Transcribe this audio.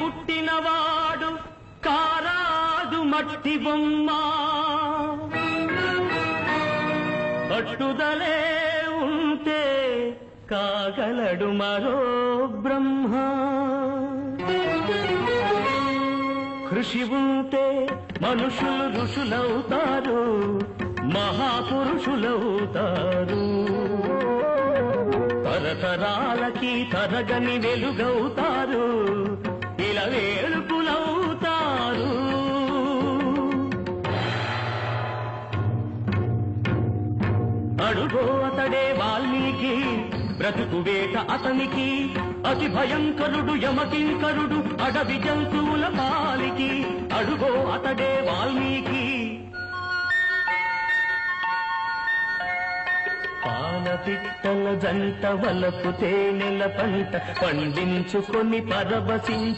పుట్టినవాడు కారాదు మట్టి బొమ్మ పట్టుదలే ఉంటే కాగలడు మరో బ్రహ్మ కృషి ఉంటే మనుషులు ఋషులవుతారు మహాపురుషులవుతారు తరతరాలకి తరగని వెలుగవుతారు ఇలా వేడుకులవుతారు అడుగో అతడే వాల్మీకి బ్రతుకు వేట అతనికి అతి భయంకరుడు యమకింకరుడు అడవి జంతువుల పాలికి అడుగో అతడే వాల్మీకి పాలపిట్టల జంట వలపు తేనెల పంట పండించుకొని పరవశించు